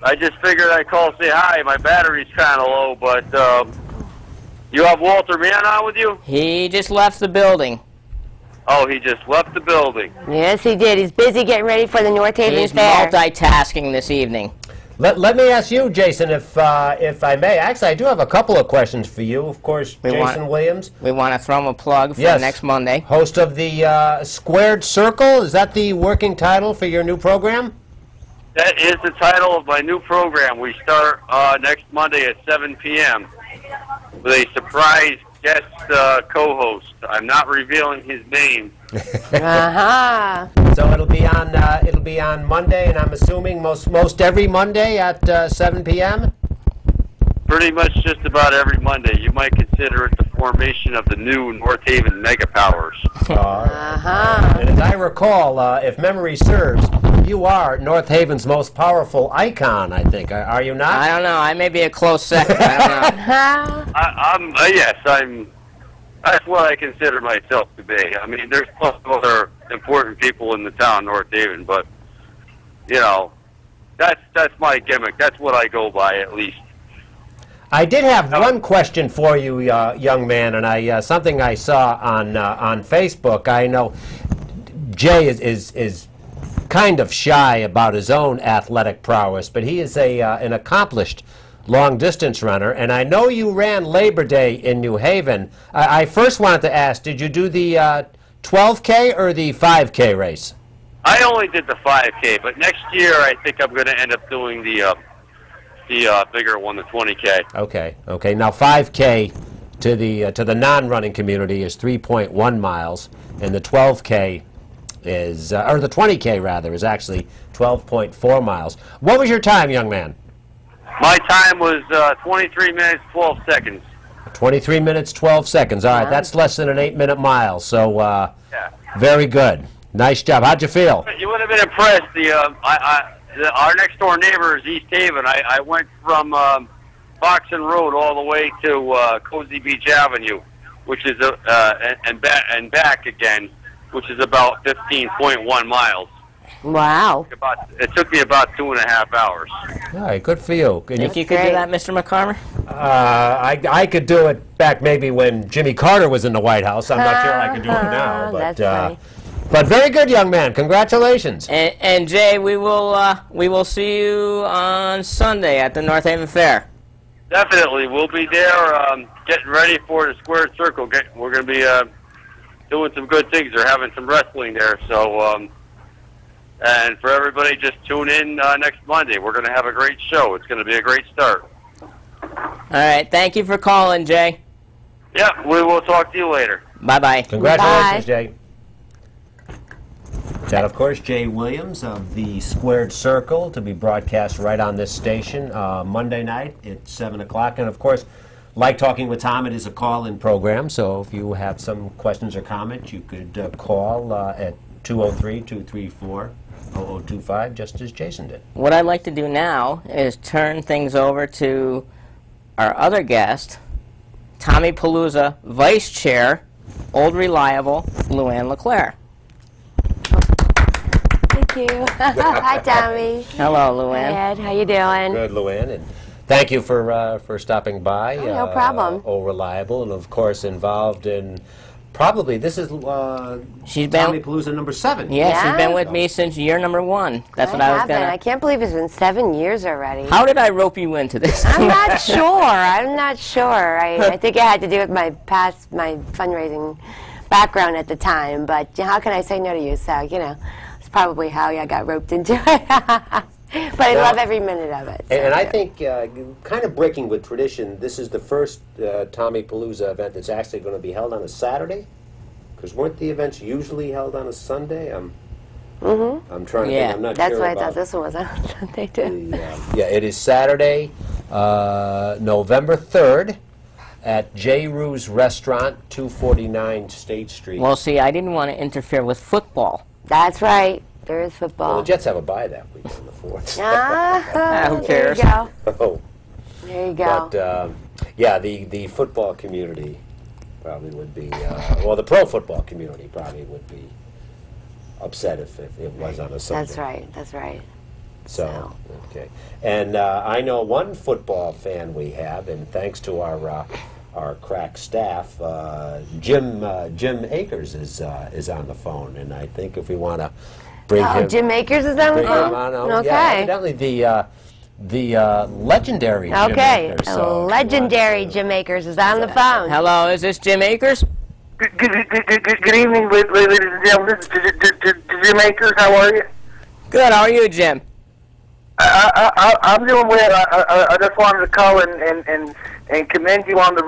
I just figured I'd call say hi. My battery's kind of low, but you have Walter Mann on with you? He just left the building. Oh, he just left the building. Yes, he did. He's busy getting ready for the North Haven He's Fair. multitasking this evening. Let me ask you, Jason, if I may. Actually, I do have a couple of questions for you. Of course, Jason Williams. We want to throw him a plug for next Monday. Host of the Squared Circle. Is that the working title for your new program? That is the title of my new program. We start next Monday at 7 p.m. with a surprise guest co-host. I'm not revealing his name. So it'll be on Monday, and I'm assuming most every Monday at 7 p.m. Pretty much just about every Monday. You might consider it the formation of the new North Haven Mega Powers. And as I recall, if memory serves, you are North Haven's most powerful icon, I think. Are you not? I don't know. I may be a close second. I don't know. Yes, that's what I consider myself to be. I mean, there's plenty of other important people in the town, North Haven, but, that's my gimmick. That's what I go by, at least. I did have one question for you, young man, and something I saw on Facebook. I know Jay is kind of shy about his own athletic prowess, but he is an accomplished long-distance runner, and I know you ran Labor Day in New Haven. I first wanted to ask, did you do the 12K or the 5K race? I only did the 5K, but next year I think I'm going to end up doing the bigger one, the 20K. Okay. Now 5K to the non-running community is 3.1 miles, and the 12K is, or the 20K rather, is actually 12.4 miles. What was your time, young man? My time was 23 minutes, 12 seconds. 23 minutes, 12 seconds. All right, that's less than an 8-minute mile, so very good. Nice job. How'd you feel? You would have been impressed. Our next-door neighbor is East Haven. I went from Boxon Road all the way to Cozy Beach Avenue, which is and back again, which is about 15.1 miles. Wow. It took me about 2.5 hours. All right, good for you. Think you could do that, Mr. McCarver? I could do it back maybe when Jimmy Carter was in the White House. I'm not sure I could do it now. But very good, young man. Congratulations. And Jay, we will see you on Sunday at the North Haven Fair. Definitely. We'll be there getting ready for the Squared Circle. We're going to be doing some good things. They're having some wrestling there. So, and for everybody, just tune in next Monday. We're going to have a great show. It's going to be a great start. All right. Thank you for calling, Jay. Yeah, we will talk to you later. Bye-bye. Congratulations, Jay. That, of course, Jay Williams of the Squared Circle, to be broadcast right on this station Monday night at 7 o'clock. And, of course, like Talking with Tom, it is a call-in program, so if you have some questions or comments, you could call at 203-234-0025, just as Jason did. What I'd like to do now is turn things over to our other guest, TOMMYPALOOZA Vice Chair, Old Reliable, Luann LeClaire. Thank you. Hi, Tommy. Hello, Luann. Hi, Ed. How you doing? Good, Luann. And thank you for stopping by. Oh, no problem. Old Reliable, and of course involved in probably this is TOMMYPALOOZA number 7. Yeah, she's been with me since year number 1. That's what I was gonna. I can't believe it's been 7 years already. How did I rope you into this? I'm not sure. I think it had to do with my fundraising background at the time, but how can I say no to you? So, you know, it's probably how I got roped into it. But I love every minute of it. So and I think, kind of breaking with tradition, this is the first TOMMYPALOOZA event that's actually going to be held on a Saturday? Because weren't the events usually held on a Sunday? I'm trying to think. I'm not That's sure why I about thought this one was on Sunday, too. yeah, it is Saturday, November 3rd at J. Rue's Restaurant, 249 State Street. Well, see, I didn't want to interfere with football. That's right. There is football. Well, the Jets have a bye that week on the 4th. Who cares? There you go. Oh. There you go. But, yeah, the football community probably would be, well, the pro football community probably would be upset if it was on a Sunday. That's right. That's right. So, okay. And I know one football fan we have, and thanks to our crack staff, Jim Akers is on the phone, and I think if we want to bring him, Jim Akers is on the phone. Okay. Yeah, evidently the legendary Jim Akers. Legendary Jim Akers is on the phone. Hello, is this Jim Akers? Good evening, ladies and gentlemen. This is Jim Akers. How are you? Good. How are you, Jim? I'm doing well. I just wanted to call and commend you on the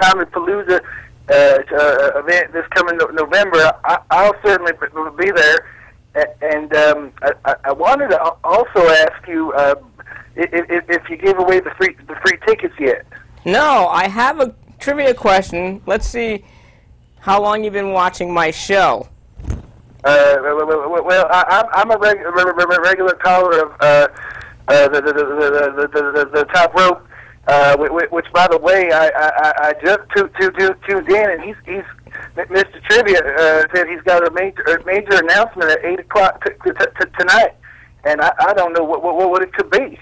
TOMMYPALOOZA event this coming November. I'll certainly be there. And I wanted to also ask you if you gave away the free tickets yet. No, I have a trivia question. Let's see how long you've been watching my show. Well, I'm a regular caller of the Top Rope, which, by the way, I just tuned in, and he's Mr. Trivia said he's got a major announcement at 8 o'clock tonight, and I don't know what it could be.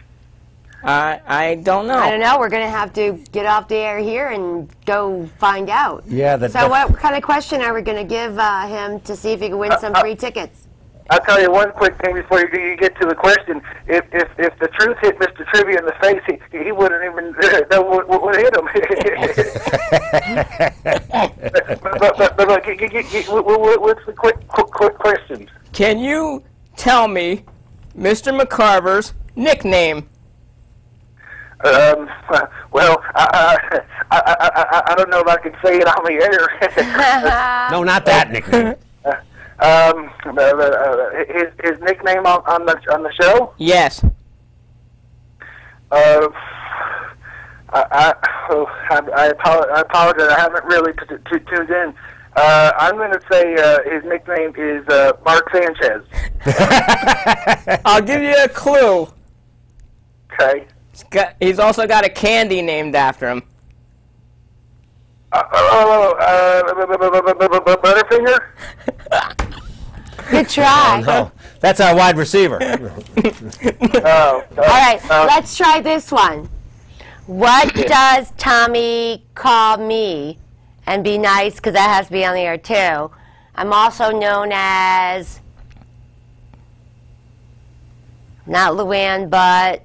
I don't know. I don't know. We're going to have to get off the air here and go find out. Yeah. So what kind of question are we going to give him to see if he can win some free tickets? I'll tell you one quick thing before you get to the question. If the truth hit Mr. Trivia in the face, he wouldn't even know what hit him. but what's the quick question? Can you tell me Mr. McCarver's nickname? Well, I don't know if I can say it on the air. No, not that nickname. His nickname on the show? Yes. I apologize. I haven't really tuned in. I'm going to say his nickname is Mark Sanchez. I'll give you a clue. Okay. He's also got a candy named after him. Butterfinger? Good try. No, that's our wide receiver. All right, let's try this one. What does Tommy call me? And be nice, because that has to be on the air, too. I'm also known as, not Luann, but...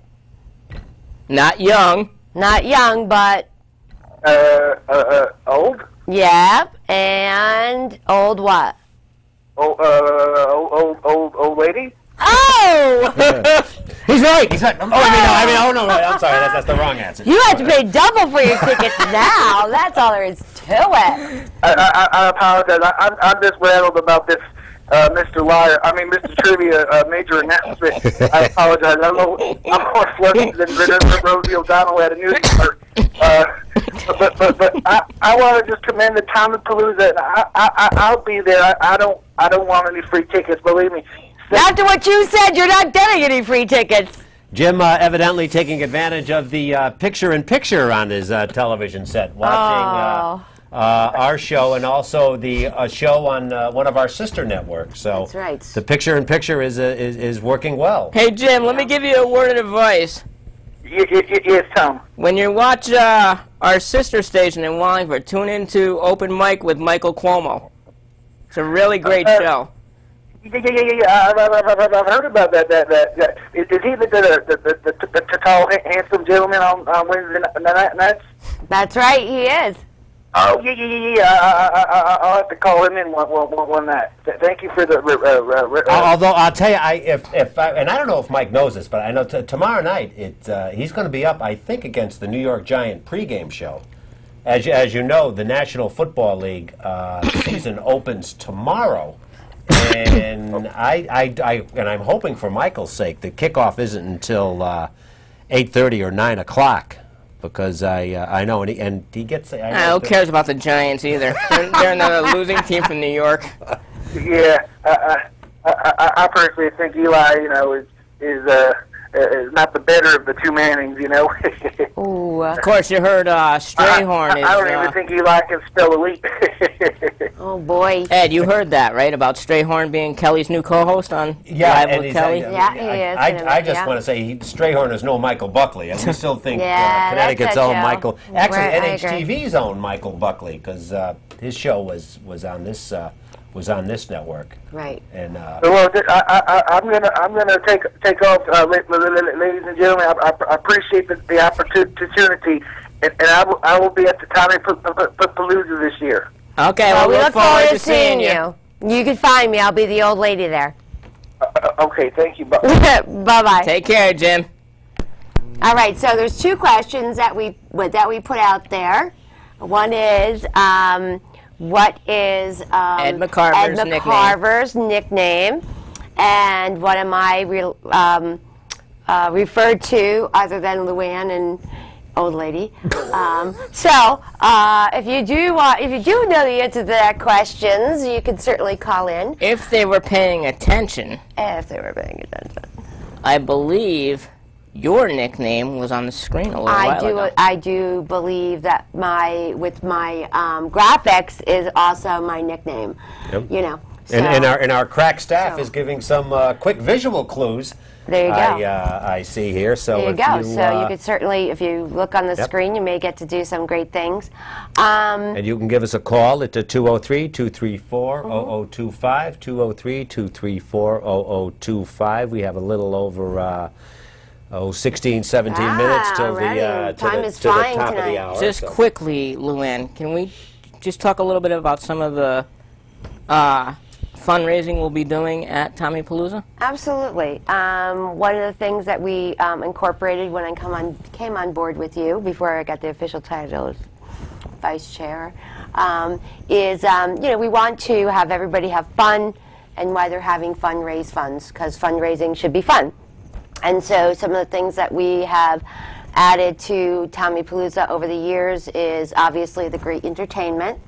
Not young. Not young, but... Old? Yep, and old what? Old lady? Oh! He's right. He's right. Oh no. I'm sorry. That's the wrong answer. You have to pay double for your tickets now. That's all there is to it. I apologize. I'm just rattled about this, Mr. Mr. Trivia major announcement. I apologize. I'm more flustered than Rosie O'Donnell at a news alert. But I want to just commend the TOMMYPALOOZA, and I'll be there. I don't want any free tickets. Believe me. After what you said, you're not getting any free tickets. Jim evidently taking advantage of the picture-in-picture on his television set, watching our show and also the show on one of our sister networks. So that's right. The picture-in-picture is working well. Hey, Jim, let me give you a word of advice. Yes, Tom. When you watch our sister station in Wallingford, tune into Open Mic with Michael Cuomo. It's a really great show. Yeah. I've heard about that. Is he the tall, handsome gentleman on Wednesday nights? That's right, he is. Oh, yeah. I'll have to call him in one night. Thank you for the... Although, I'll tell you, and I don't know if Mike knows this, but I know tomorrow night he's going to be up, I think, against the New York Giant pregame show. As you know, the National Football League season opens tomorrow. And I'm hoping for Michael's sake the kickoff isn't until 8:30 or 9 o'clock. Because I know, and he gets... Who cares about the Giants either? They're another losing team from New York. Yeah, I personally think Eli, is not the better of the two Mannings, Ooh, of course, you heard Strayhorn is... I don't even think Eli can spell elite. Oh, boy. Ed, you heard that, right, about Strayhorn being Kelly's new co-host on Live with Kelly? Yeah, he is. I just want to say Strayhorn is no Michael Buckley, and we still think Connecticut's own Michael... Actually, NHTV's own Michael Buckley, because his show was on this network. Right. And well, I'm gonna take off, ladies and gentlemen. I appreciate the opportunity, and I will be at the TOMMYPALOOZA this year. Okay, well, we look forward to seeing you. You can find me. I'll be the old lady there. Okay, thank you. Bye-bye. Take care, Jim. All right, so there's two questions that we put out there. One is, what is Ed McCarver's nickname? And what am I referred to other than Luann and old lady? If you do know the answer to that questions, you can certainly call in. If they were paying attention. If they were paying attention. I believe your nickname was on the screen a little while ago. I do believe that my graphics is also my nickname. Yep. So. And our crack staff is giving some quick visual clues. There you go. I see here. So there you go. So you could certainly, if you look on the screen, you may get to do some great things. And you can give us a call at 203-234-0025, 203-234-0025. We have a little over 16, 17 minutes till the time is flying top tonight. of the hour. Just quickly, Luann, can we just talk a little bit about some of the fundraising we'll be doing at TOMMYPALOOZA? Absolutely. One of the things that we incorporated when I came on board with you, before I got the official title of vice chair, is we want to have everybody have fun, and while they're having fun, raise funds, because fundraising should be fun. And so some of the things that we have added to TOMMYPALOOZA over the years is obviously the great entertainment.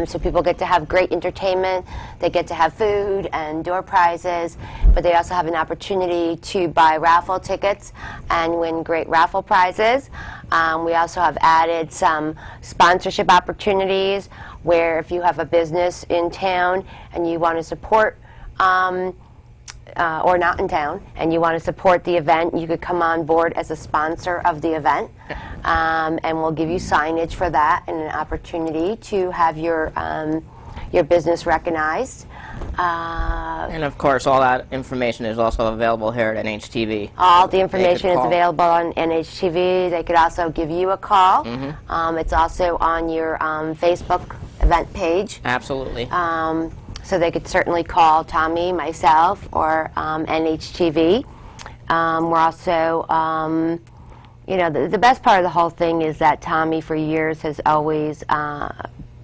So people get to have great entertainment, they get to have food and door prizes, but they also have an opportunity to buy raffle tickets and win great raffle prizes. We also have added some sponsorship opportunities where if you have a business in town and you want to support or not in town, and you want to support the event, you could come on board as a sponsor of the event, and we'll give you signage for that and an opportunity to have your business recognized. And of course, all that information is also available here at NHTV. All the information is available on NHTV. They could also give you a call. Mm-hmm. It's also on your Facebook event page. Absolutely. So they could certainly call Tommy, myself, or NHTV. We're also, the best part of the whole thing is that Tommy, for years, has always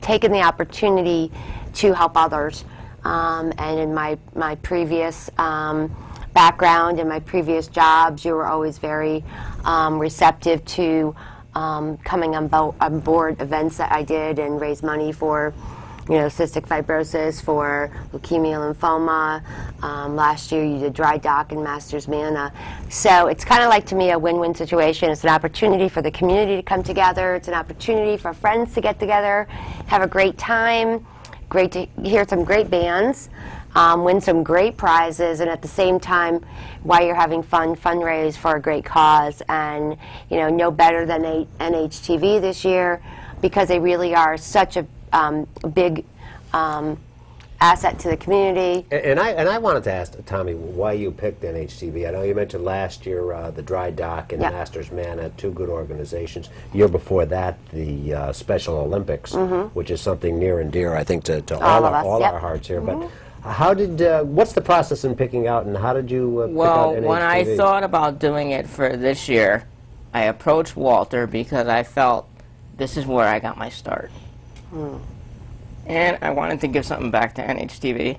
taken the opportunity to help others. And in my previous background and my previous jobs, you were always very receptive to coming on board events that I did and raise money for cystic fibrosis, for leukemia, lymphoma. Last year you did Dry Dock and Masters Mana. So it's kind of like, to me, a win-win situation. It's an opportunity for the community to come together. It's an opportunity for friends to get together, have a great time, great to hear some great bands, win some great prizes, and at the same time, while you're having fun, fundraise for a great cause. And no better than NHTV this year, because they really are such a big asset to the community. And I wanted to ask Tommy why you picked NHTV. I know you mentioned last year the Dry Dock and Masters Manna, two good organizations. Year before that, the Special Olympics, which is something near and dear, I think, to all our hearts here. But how did what's the process in picking out, and how did you pick out NHTV? When I thought about doing it for this year, I approached Walter because I felt this is where I got my start. And I wanted to give something back to NHTV.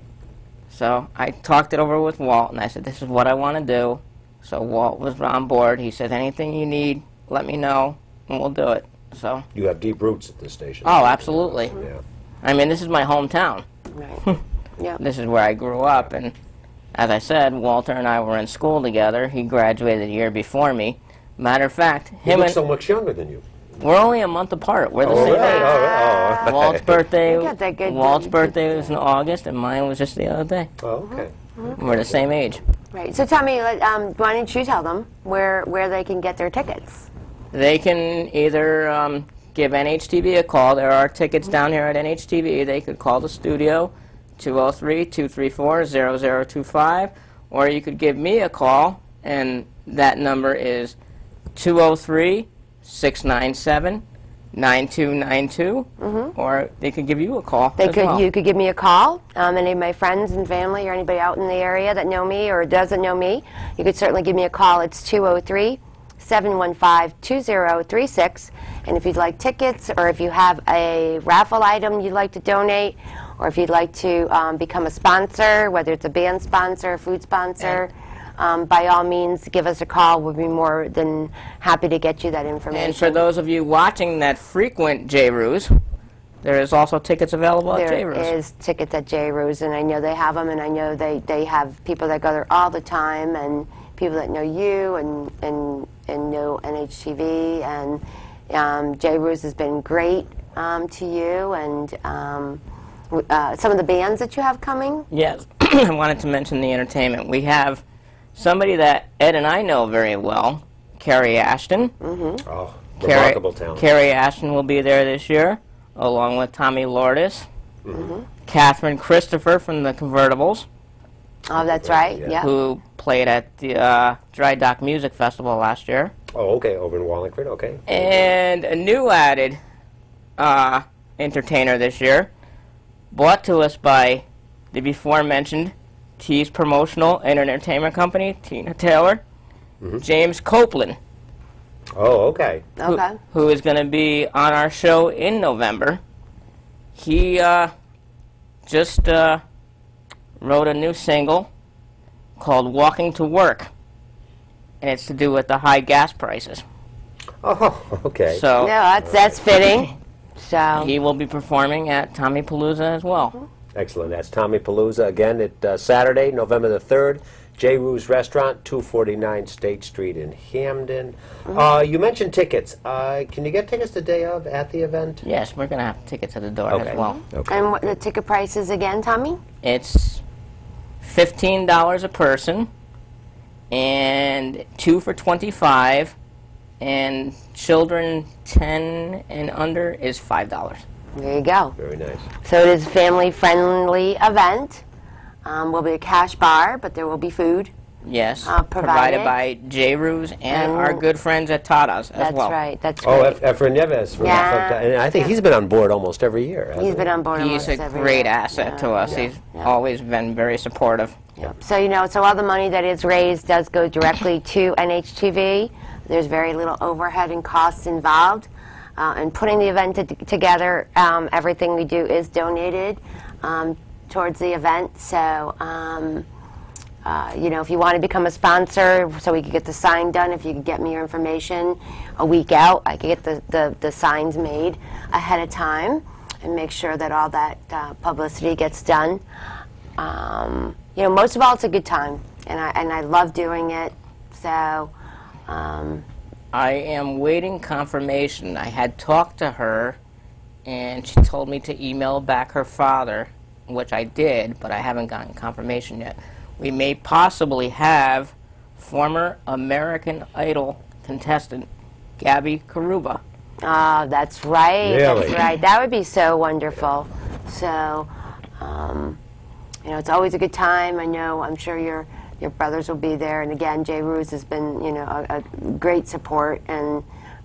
So I talked it over with Walt, and I said, this is what I want to do. So Walt was on board. He said, anything you need, let me know, and we'll do it. So you have deep roots at this station. Oh, absolutely. Yeah. I mean, this is my hometown. Right. Yep. This is where I grew up, and as I said, Walter and I were in school together. He graduated a year before me. Matter of fact, he looks so much younger than you. We're only a month apart. We're the same age. Walt's birthday was in August, and mine was just the other day. Oh, okay. We're the same age. Right. So tell me, why don't you tell them where they can get their tickets? They can either give NHTV a call. There are tickets down here at NHTV. They could call the studio, 203-234-0025, or you could give me a call, and that number is 203-697-9292, or they could give you a call. You could give me a call. Any of my friends and family or anybody out in the area that know me or doesn't know me, you could certainly give me a call. It's 203-715-2036. And if you'd like tickets, or if you have a raffle item you'd like to donate, or if you'd like to become a sponsor, whether it's a band sponsor, a food sponsor, by all means, give us a call. We'll be more than happy to get you that information. And for those of you watching that frequent J-Ruse, there is also tickets available at J-Ruse. There is tickets at J-Ruse, and I know they have them, and I know they have people that go there all the time, and people that know you and know NHTV, and J-Ruse has been great to you, and some of the bands that you have coming? Yes. I wanted to mention the entertainment. We have somebody that Ed and I know very well, Carrie Ashton. Oh, remarkable talent. Carrie Ashton will be there this year, along with Tommy Lourdes, Catherine Christopher from the Convertibles. Oh, that's right, who played at the Dry Dock Music Festival last year. Oh, okay, over in Wallingford, okay. And a new added entertainer this year, brought to us by the before-mentioned T's Promotional and Entertainment Company, Tina Taylor, James Copeland. Oh, okay. Who is going to be on our show in November. He just wrote a new single called Walking to Work, and it's to do with the high gas prices. Oh, okay. So yeah, that's fitting. So he will be performing at TOMMYPALOOZA as well. Excellent. That's TOMMYPALOOZA again at Saturday, November the 3rd. J-Ruse Restaurant, 249 State Street in Hamden. You mentioned tickets. Can you get tickets the day of at the event? Yes, we're going to have tickets at the door as well. Okay. And what the ticket price is again, Tommy? It's $15 a person, and 2 for $25, and children 10 and under is $5. There you go. Very nice. So it is a family-friendly event. Will be a cash bar, but there will be food. Yes, provided by J-Ruse and our good friends at Tata's as well. That's right. That's great. Oh, Efren Neves. And I think he's been on board almost every year. He's been on board almost every year. He's a great asset to us. He's always been very supportive. So, you know, so all the money that is raised does go directly to NHTV. There's very little overhead and costs involved. And putting the event together, everything we do is donated towards the event. So, you know, if you want to become a sponsor so we could get the sign done, if you could get me your information a week out, I could get the signs made ahead of time and make sure that all that publicity gets done. You know, most of all, it's a good time, and I love doing it. So, I am waiting confirmation. I had talked to her, and she told me to email back her father, which I did, but I haven't gotten confirmation yet. We may possibly have former American Idol contestant Gabby Karuba. Oh, that's right. Really? That's right. That would be so wonderful. So, you know, it's always a good time. I'm sure your brothers will be there. And again, Jay Ruse has been, you know, a great support, and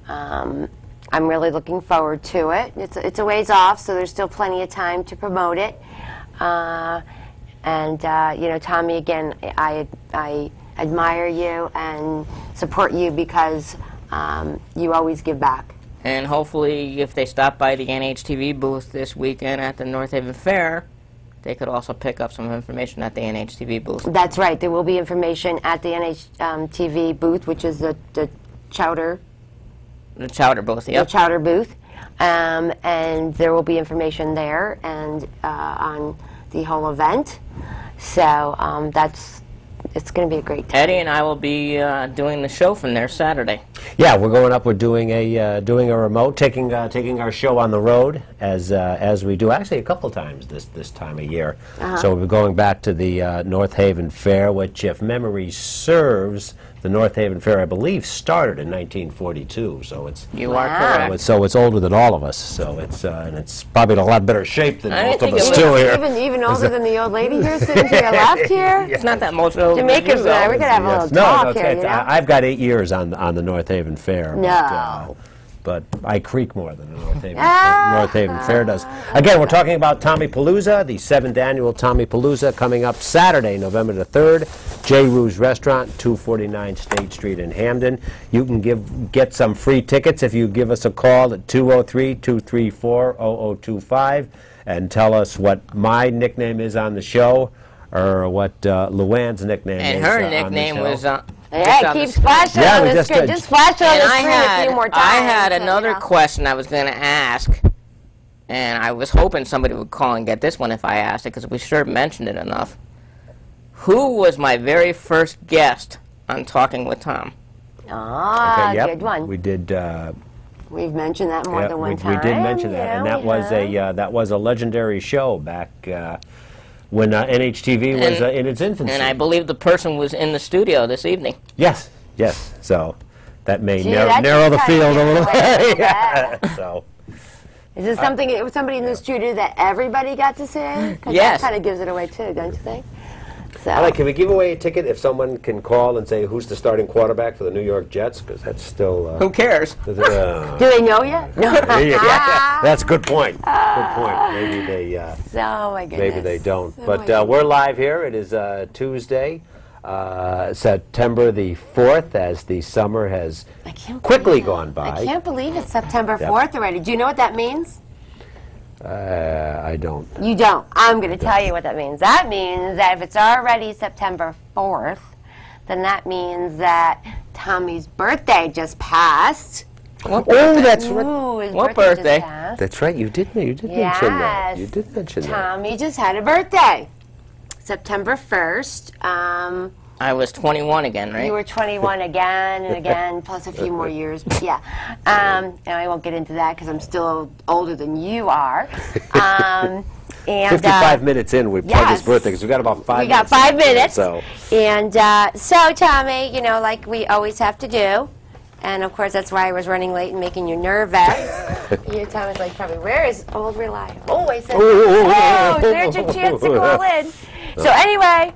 I'm really looking forward to it. It's a ways off, so there's still plenty of time to promote it. You know, Tommy, again, I admire you and support you because you always give back. And hopefully, if they stop by the NHTV booth this weekend at the North Haven Fair, they could also pick up some information at the NHTV booth. That's right. There will be information at the NHTV booth, which is the chowder. The chowder booth, yep. The chowder booth. And there will be information there and on the whole event. So it's going to be a great time. Eddie and I will be doing the show from there Saturday. Yeah, we're going up. We're doing a remote, taking our show on the road as we do actually a couple times this time of year. So we're going back to the North Haven Fair, which, if memory serves, the North Haven Fair, I believe, started in 1942. So it's you are correct. So it's older than all of us. So it's and it's probably in a lot better shape than most of us it still here. Even older than the old lady here sitting to your left here. It's not that much older. Jamaicans, we're gonna have a little talk here. You know? I've got 8 years on the North Haven Fair. No. But I creak more than the North Haven Fair does. Again, we're talking about TOMMYPALOOZA, the 7th annual TOMMYPALOOZA, coming up Saturday, November the 3rd. J. Ruse Restaurant, 249 State Street in Hamden. You can get some free tickets if you give us a call at 203-234-0025 and tell us what my nickname is on the show or what Luann's nickname is and her nickname was... Yeah, keep flashing on the screen. Just flash on the screen a few more times. I had another question I was going to ask, and I was hoping somebody would call and get this one if I asked it, because we sure mentioned it enough. Who was my very first guest on Talking with Tom? Okay, yep. Good one. We did. We've mentioned that more than one time. We did mention that, and that was a legendary show back when NHTV was in its infancy. And I believe the person was in the studio this evening. Yes, yes. So that may narrow the field a little bit. Yeah. So. Is this something? It was somebody in the studio that everybody got to see? Because yes. that kind of gives it away too, don't you think? So. All right, can we give away a ticket if someone can call and say who's the starting quarterback for the New York Jets? Because that's still... Who cares? Do they know yet? No. Yeah, that's a good point. Good point. Maybe they... oh, my goodness. Maybe they don't. But we're live here. It is Tuesday, September the 4th, as the summer has quickly gone by. I can't believe it's September 4th already. Do you know what that means? I don't. You don't. I'm going to tell you what that means. That means that if it's already September 4th, then that means that Tommy's birthday just passed. Oh, that's right. Ooh, his what birthday? That's right. You did mention that. You did mention that. Tommy just had a birthday. September 1st. I was 21 again, right? You were 21 again and again, plus a few more years. But yeah, and I won't get into that because I'm still older than you are. And 55 minutes in, we plugged his birthday because we got about 5 minutes. We got 5 minutes. So. And so, Tommy, you know, like we always have to do, and of course that's why I was running late and making you nervous. Your time was like, probably, where is old reliable? Oh, I said, oh, there's your chance to call in. So anyway,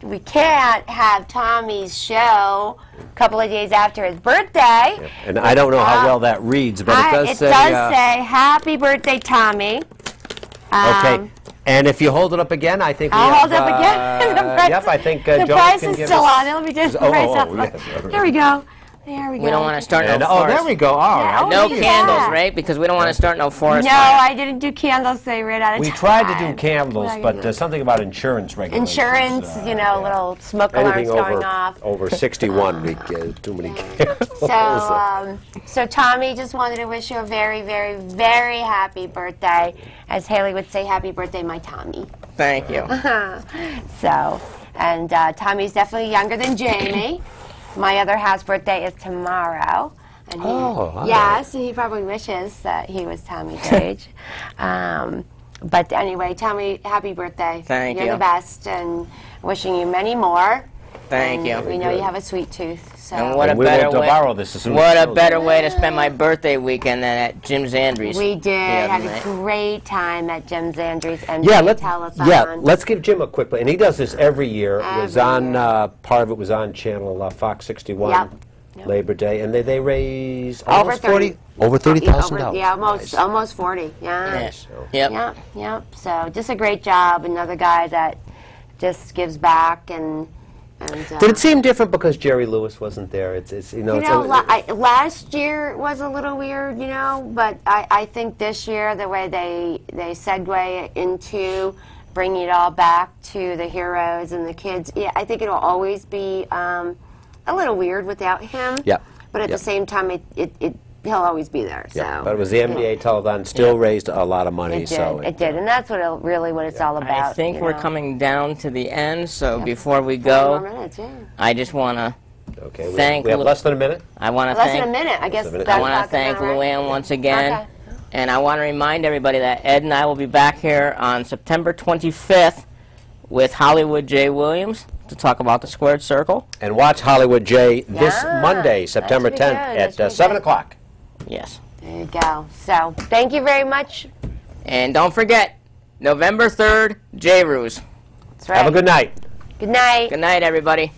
we can't have Tommy's show a couple of days after his birthday. Yeah. And I don't know how well that reads, but it does say... happy birthday, Tommy. Okay. And if you hold it up again, I think I'll hold it up again. Yep, I think the Jones price can is give still us... on. Let me just price up. Yes. Here we go. There we go. We don't want to start no forest. forest. Oh, there we go. All right. No candles, right? Because we don't want to start no forest No, fire. I didn't do candles. They ran out of time. We tried to do candles, but something about insurance regulations. Insurance, you know, little smoke alarms going off. Over 61, we get too many candles. So Tommy, just wanted to wish you a very, very, very happy birthday. As Haley would say, happy birthday, my Tommy. Thank you. And Tommy's definitely younger than Jamie. My other half's birthday is tomorrow. And so he probably wishes that he was Tommy's age. But anyway, Tommy, happy birthday. Thank you. You're the best, and wishing you many more. Thank you. We know you have a sweet tooth. So. And what a we better will way! devour this as soon What as a better way to spend my birthday weekend than at Jim Zandri's. We did. Had a night. great time at Jim Zandri's and telethon. Yeah, let's give Jim a quick play. And he does this every year. It was on, part of it was on channel Fox 61, Yep. Labor Day. And they raise Over almost 30. Over $30,000. Yeah, almost 40. Yeah. Yes. Yep. Yep. So just a great job. Another guy that just gives back and. Did it seem different because Jerry Lewis wasn't there? Last year was a little weird, but I think this year the way they segue into bringing it all back to the heroes and the kids, I think it'll always be a little weird without him. Yeah. But at the same time, he'll always be there. So. Yeah, but it was the NBA telethon, still raised a lot of money. It did, and that's what what it's all about. I think we're coming down to the end, so before we go, 4 more minutes, I just want to thank. We have less than a minute. I want to less than a minute, I guess. I want to thank Luann once again, and I want to remind everybody that Ed and I will be back here on September 25th with Hollywood J. Williams to talk about the Squared Circle. And watch Hollywood J this Monday, September 10th at 7 o'clock. Yes. There you go. So, thank you very much. And don't forget, November 3rd, J-Ruse. That's right. Have a good night. Good night. Good night, everybody.